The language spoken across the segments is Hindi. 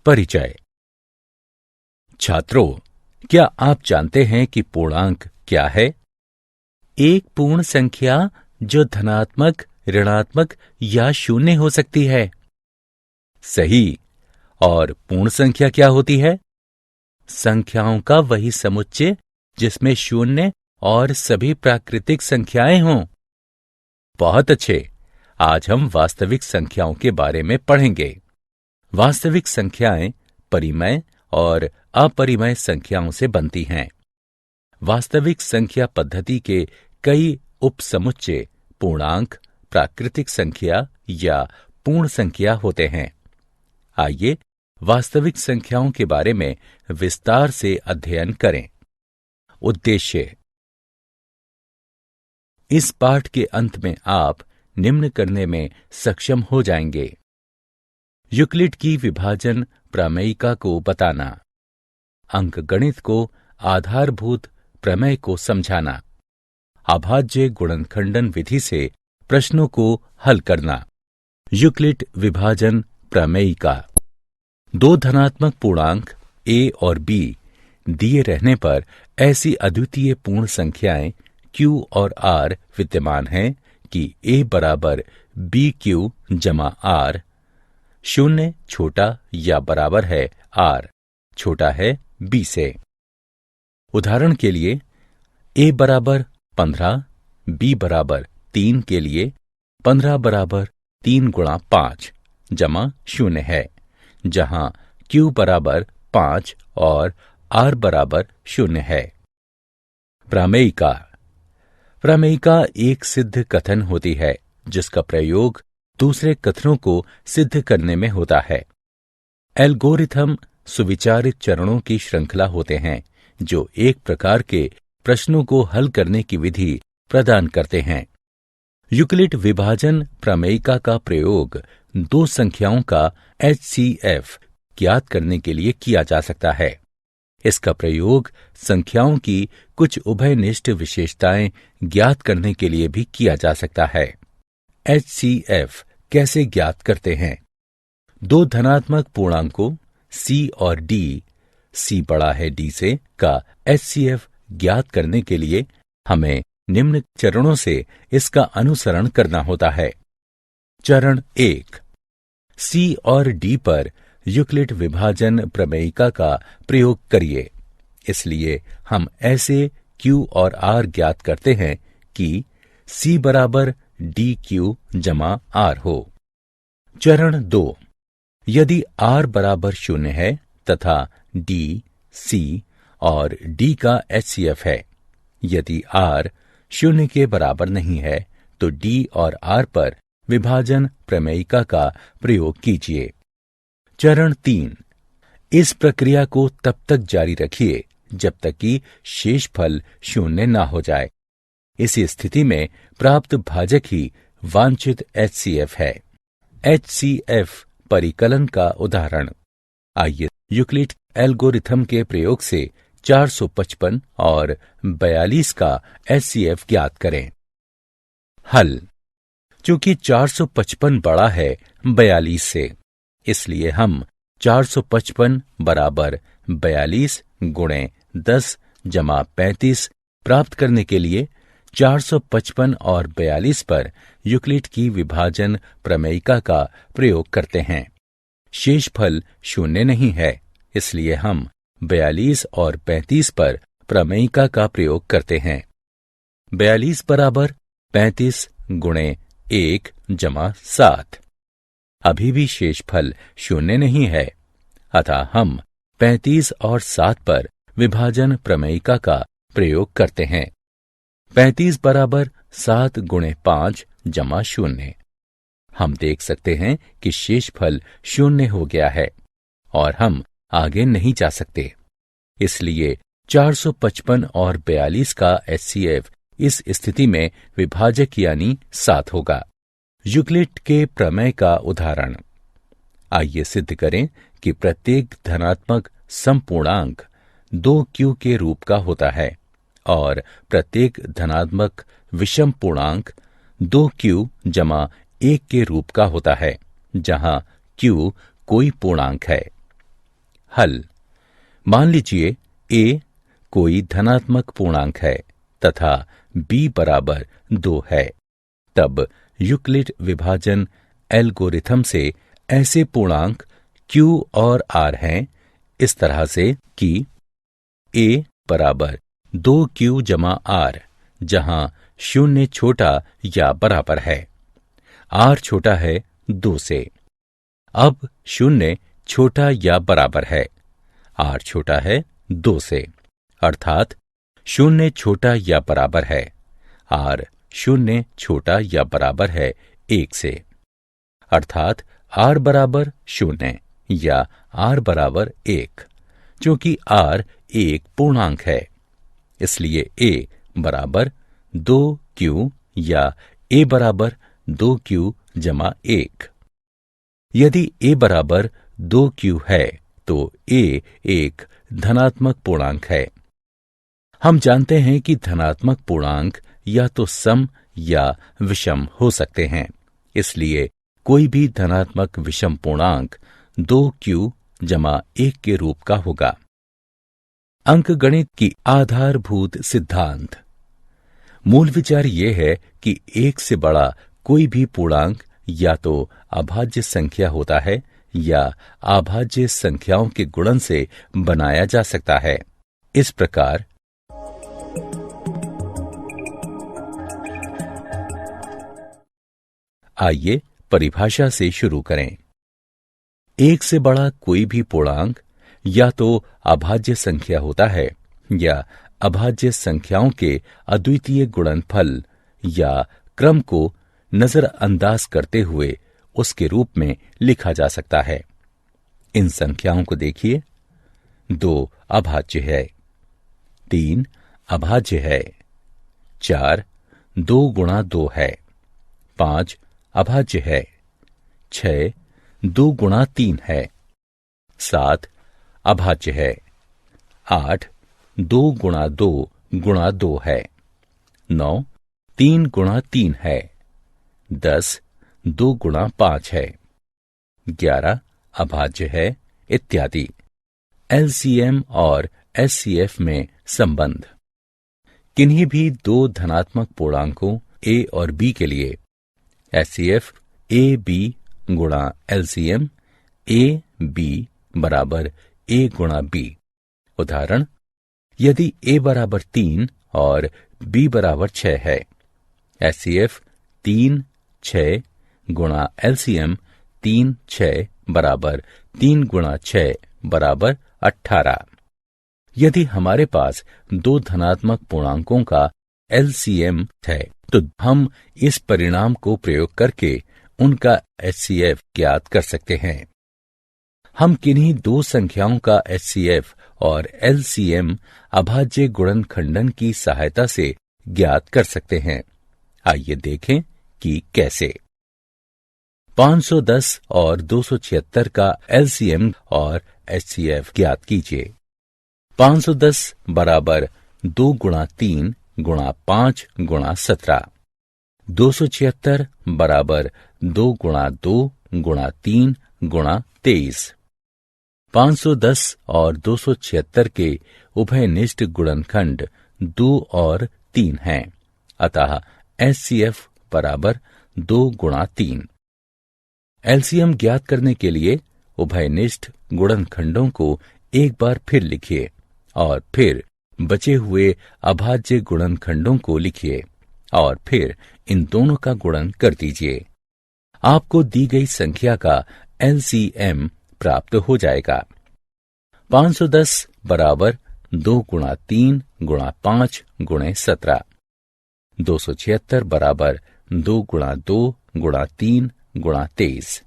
परिचय। छात्रों, क्या आप जानते हैं कि पूर्णांक क्या है? एक पूर्ण संख्या जो धनात्मक, ऋणात्मक या शून्य हो सकती है। सही। और पूर्ण संख्या क्या होती है? संख्याओं का वही समुच्चय जिसमें शून्य और सभी प्राकृतिक संख्याएं हों। बहुत अच्छे। आज हम वास्तविक संख्याओं के बारे में पढ़ेंगे। वास्तविक संख्याएं परिमेय और अपरिमेय संख्याओं से बनती हैं। वास्तविक संख्या पद्धति के कई उपसमुच्चय पूर्णांक, प्राकृतिक संख्या या पूर्ण संख्या होते हैं। आइए वास्तविक संख्याओं के बारे में विस्तार से अध्ययन करें। उद्देश्य। इस पाठ के अंत में आप निम्न करने में सक्षम हो जाएंगे। यूक्लिड की विभाजन प्रमेयिका को बताना, अंकगणित को आधारभूत प्रमेय को समझाना, अभाज्य गुणनखंडन विधि से प्रश्नों को हल करना। यूक्लिड विभाजन प्रमेयिका। दो धनात्मक पूर्णांक a और b दिए रहने पर ऐसी अद्वितीय पूर्ण संख्याएं q और r विद्यमान हैं कि a बराबर bq जमा r, शून्य छोटा या बराबर है r, छोटा है b से। उदाहरण के लिए a बराबर 15, b बराबर 3 के लिए 15 बराबर 3 गुणा 5 जमा शून्य है, जहां q बराबर 5 और r बराबर शून्य है। प्रमेयिका। प्रमेयिका एक सिद्ध कथन होती है जिसका प्रयोग दूसरे कथनों को सिद्ध करने में होता है। एल्गोरिथम सुविचारित चरणों की श्रृंखला होते हैं जो एक प्रकार के प्रश्नों को हल करने की विधि प्रदान करते हैं। यूक्लिड विभाजन प्रमेयिका का प्रयोग दो संख्याओं का HCF ज्ञात करने के लिए किया जा सकता है। इसका प्रयोग संख्याओं की कुछ उभयनिष्ठ विशेषताएं ज्ञात करने के लिए भी किया जा सकता है। HCF कैसे ज्ञात करते हैं? दो धनात्मक पूर्णांकों C और D, C बड़ा है D से, का HCF ज्ञात करने के लिए हमें निम्न चरणों से इसका अनुसरण करना होता है। चरण 1। C और D पर यूक्लिड विभाजन प्रमेयिका का प्रयोग करिए। इसलिए हम ऐसे Q और R ज्ञात करते हैं कि C बराबर DQ जमा R हो। चरण 2। यदि R बराबर शून्य है तथा D, C और D का HCF है। यदि R शून्य के बराबर नहीं है तो D और R पर विभाजन प्रमेयिका का प्रयोग कीजिए। चरण 3। इस प्रक्रिया को तब तक जारी रखिए जब तक कि शेषफल शून्य ना हो जाए। इसी स्थिति में प्राप्त भाजक ही वांछित HCF है। HCF परिकलन का उदाहरण। आइए यूक्लिड एल्गोरिथम के प्रयोग से 455 और 42 का HCF ज्ञात करें। हल। चूंकि 455 बड़ा है 42 से, इसलिए हम 455 बराबर 42 गुणे 10 जमा 35 प्राप्त करने के लिए 455 और 42 पर यूक्लिड की विभाजन प्रमेयिका का प्रयोग करते हैं। शेषफल शून्य नहीं है, इसलिए हम 42 और 35 पर प्रमेयिका का प्रयोग करते हैं। 42 बराबर 35 गुणे 1 जमा 7। अभी भी शेषफल शून्य नहीं है, अतः हम 35 और 7 पर विभाजन प्रमेयिका का प्रयोग करते हैं। 35 बराबर 7 गुणे 5 जमा शून्य। हम देख सकते हैं कि शेषफल शून्य हो गया है और हम आगे नहीं जा सकते। इसलिए 455 और 42 का HCF इस स्थिति में विभाजक यानी 7 होगा। यूक्लिड के प्रमेय का उदाहरण। आइए सिद्ध करें कि प्रत्येक धनात्मक समपूर्णांक 2Q के रूप का होता है और प्रत्येक धनात्मक विषम पूर्णांक 2Q जमा 1 के रूप का होता है, जहां Q कोई पूर्णांक है। हल। मान लीजिए a कोई धनात्मक पूर्णांक है तथा b बराबर 2 है, तब यूक्लिड विभाजन एल्गोरिथम से ऐसे पूर्णांक q और r हैं इस तरह से कि a बराबर 2q जमा r, जहां 0 छोटा या बराबर है, r छोटा है 2 से। अब 0 छोटा या बराबर है, r छोटा है 2 से, अर्थात 0 छोटा या बराबर है, r 0 छोटा या बराबर है 1 से, अर्थात r बराबर 0 या r बराबर 1। चूंकि r एक पूर्णांक है, इसलिए a बराबर 2q या a बराबर 2q जमा 1। यदि a बराबर 2q है तो a एक धनात्मक पूर्णांक है। हम जानते हैं कि धनात्मक पूर्णांक या तो सम या विषम हो सकते हैं, इसलिए कोई भी धनात्मक विषम पूर्णांक 2q जमा 1 के रूप का होगा। अंकगणित की आधारभूत सिद्धांत। मूल विचार यह है कि 1 से बड़ा कोई भी पूर्णांक या तो अभाज्य संख्या होता है या अभाज्य संख्याओं के गुणन से बनाया जा सकता है। इस प्रकार आइए परिभाषा से शुरू करें। 1 से बड़ा कोई भी पूर्णांक या तो अभाज्य संख्या होता है या अभाज्य संख्याओं के अद्वितीय गुणनफल या क्रम को नजरअंदाज करते हुए उसके रूप में लिखा जा सकता है। इन संख्याओं को देखिए। 2 अभाज्य है, 3 अभाज्य है, 4 2 गुणा 2 है, 5 अभाज्य है, 6 2 गुणा 3 है, 7 अभाज्य है, 8 2 गुणा 2 गुणा 2 है, 9 3 गुणा 3 है, 10 2 गुणा 5 है, 11 अभाज्य है, इत्यादि। एलसीएम और एचसीएफ में संबंध। किन्हीं भी दो धनात्मक पूर्णांकों a और b के लिए एचसीएफ a b गुणा एलसीएम a b बराबर a गुणा b। उदाहरण, यदि a बराबर 3 और b बराबर 6 है, एचसीएफ 3 6 गुणा एलसीएम 3 6 बराबर 3 गुणा 6 बराबर 18। यदि हमारे पास दो धनात्मक पूर्णांकों का एलसीएम है तो हम इस परिणाम को प्रयोग करके उनका एचसीएफ ज्ञात कर सकते हैं। हम किन्हीं दो संख्याओं का एचसीएफ और एलसीएम अभाज्य गुणनखंडन की सहायता से ज्ञात कर सकते हैं। आइए देखें कि कैसे। 510 और 276 का एलसीएम और एचसीएफ ज्ञात कीजिए। 510 बराबर 2 गुणा 3 गुणा 5 गुणा 17। 276 बराबर 2 गुणा 2 गुणा 3 गुणा 23। 510 और 276 के उभयनिष्ठ गुणनखंड 2 और 3 हैं, अतः एचसीएफ बराबर 2 गुणा 3। एलसीएम ज्ञात करने के लिए उभयनिष्ठ गुणनखंडों को एक बार फिर लिखिए और फिर बचे हुए अभाज्य गुणनखंडों को लिखिए और फिर इन दोनों का गुणन कर दीजिए। आपको दी गई संख्या का एलसीएम प्राप्त हो जाएगा। 510 बराबर 2 गुणा 3 गुणा 5 गुणे 17। 276 बराबर 2 गुणा 2 गुणा 3 गुणा 23।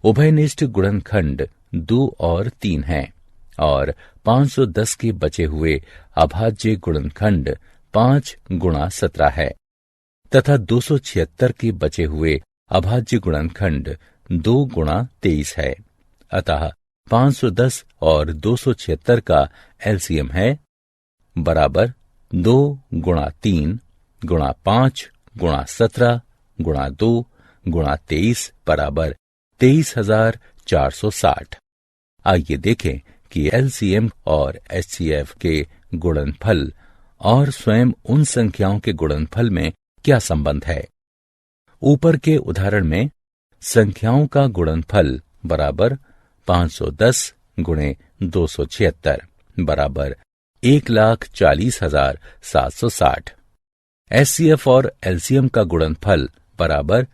उभयनिष्ठ गुणनखंड 2 और 3 हैं और 510 के बचे हुए अभाज्य गुणनखंड 5 गुणा 17 है तथा 276 के बचे हुए अभाज्य गुणनखंड 2 गुणा 23 है, अतः 510 और 276 का एलसीएम है बराबर 2 गुणा 3 गुणा 5 गुणा 17 गुणा 2 गुणा 23 बराबर 23,460। आइए देखें कि एलसीएम और एचसीएफ के गुणनफल और स्वयं उन संख्याओं के गुणनफल में क्या संबंध है। ऊपर के उदाहरण में संख्याओं का गुणनफल बराबर 510 गुणे 276 बराबर 1,40,760। एचसीएफ और एलसीएम का गुणनफल बराबर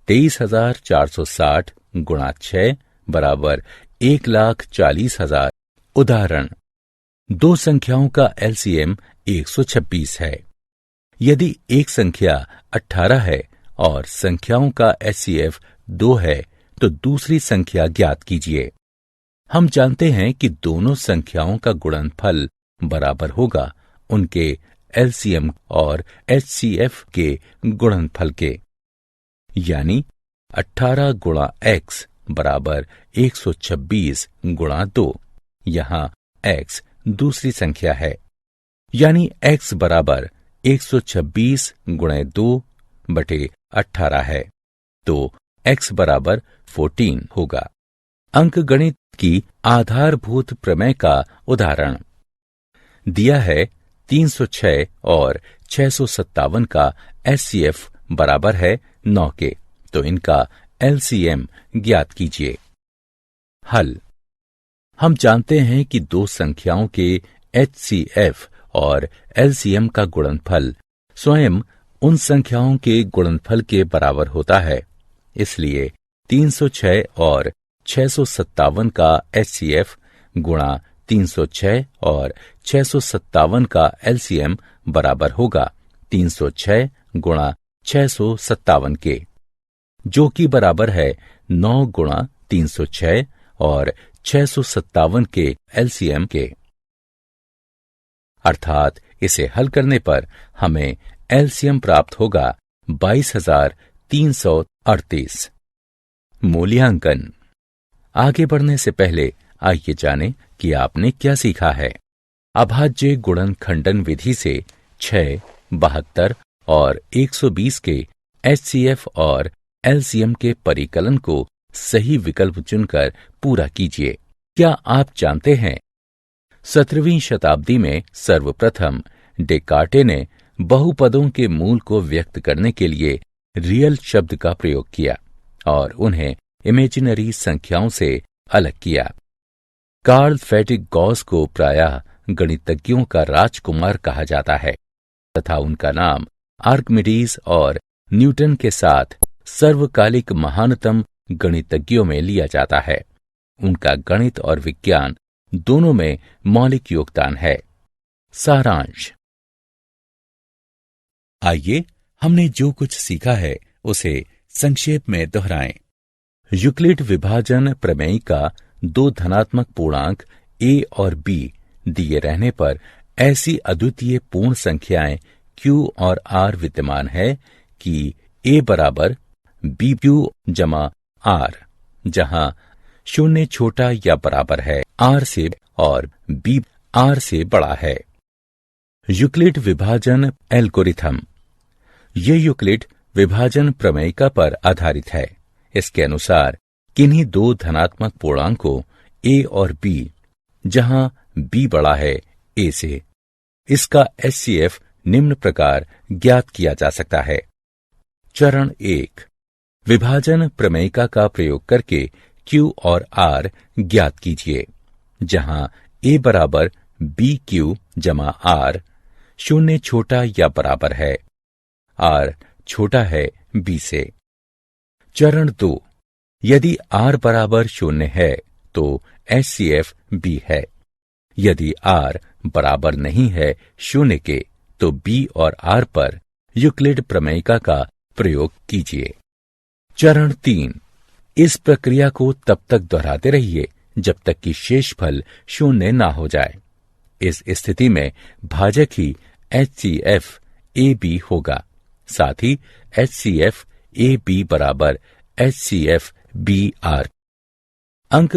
23,460 गुणा 6 बराबर 1,40,000। उदाहरण, दो संख्याओं का एलसीएम 126 है। यदि एक संख्या 18 है और संख्याओं का एचसीएफ 2 है तो दूसरी संख्या ज्ञात कीजिए। हम जानते हैं कि दोनों संख्याओं का गुणनफल बराबर होगा उनके एलसीएम और एचसीएफ के गुणनफल के, यानी 18 गुणा x बराबर 126 गुणा 2। यहाँ x दूसरी संख्या है, यानी x बराबर 126 गुणे 2 बटे 18 है, तो x बराबर 14 होगा। अंकगणित की आधारभूत प्रमेय का उदाहरण दिया है। 306 और 657 का एचसीएफ बराबर है 9 के, तो इनका एलसीएम ज्ञात कीजिए। हल, हम जानते हैं कि दो संख्याओं के एचसीएफ और एलसीएम का गुणनफल स्वयं उन संख्याओं के गुणनफल के बराबर होता है। इसलिए 306 और 657 का एचसीएफ गुणा 306 और 657 का एलसीएम बराबर होगा 306 गुणा 657 के, जो कि बराबर है 9 गुणा 306 और 657 के एलसीएम के। अर्थात इसे हल करने पर हमें एलसीएम प्राप्त होगा 22,338। मूल्यांकन। आगे बढ़ने से पहले आइए जानें कि आपने क्या सीखा है। अभाज्य गुणनखंडन विधि से 6, 72 और 120 के एचसीएफ और एलसीएम के परिकलन को सही विकल्प चुनकर पूरा कीजिए। क्या आप जानते हैं 17वीं शताब्दी में सर्वप्रथम डेकार्टे ने बहुपदों के मूल को व्यक्त करने के लिए रियल शब्द का प्रयोग किया और उन्हें इमेजिनरी संख्याओं से अलग किया। कार्ल फ्रेडरिक गॉस को प्रायः गणितज्ञों का राजकुमार कहा जाता है तथा उनका नाम आर्किमिडीज और न्यूटन के साथ सर्वकालिक महानतम गणितज्ञों में लिया जाता है। उनका गणित और विज्ञान दोनों में मौलिक योगदान है। सारांश। आइए हमने जो कुछ सीखा है उसे संक्षेप में दोहराएं। यूक्लिड विभाजन प्रमेय का दो धनात्मक पूर्णांक a और b दिए रहने पर ऐसी अद्वितीय पूर्ण संख्याएं q और r विद्यमान है कि a बराबर bq जमा r, जहां 0 छोटा या बराबर है r से और b r से बड़ा है। यूक्लिड विभाजन एल्गोरिथम। ये यूक्लिड विभाजन प्रमेयिका पर आधारित है। इसके अनुसार किन्हीं दो धनात्मक पूर्णांकों a और b, जहां b बड़ा है a से, इसका एचसीएफ निम्न प्रकार ज्ञात किया जा सकता है। चरण 1, विभाजन प्रमेयिका का प्रयोग करके q और r ज्ञात कीजिए, जहां a बराबर bq जमा r, 0 छोटा या बराबर है, r छोटा है b से। चरण 2, यदि r बराबर 0 है तो एचसीएफ b है। यदि r बराबर नहीं है 0 के तो b और r पर यूक्लिड प्रमेयिका का प्रयोग कीजिए। चरण 3, इस प्रक्रिया को तब तक दोहराते रहिए जब तक कि शेषफल 0 ना हो जाए। इस स्थिति में भाजक ही एचसीएफ ab होगा। साथ ही एचसीएफ ab बराबर एचसीएफ br। अंक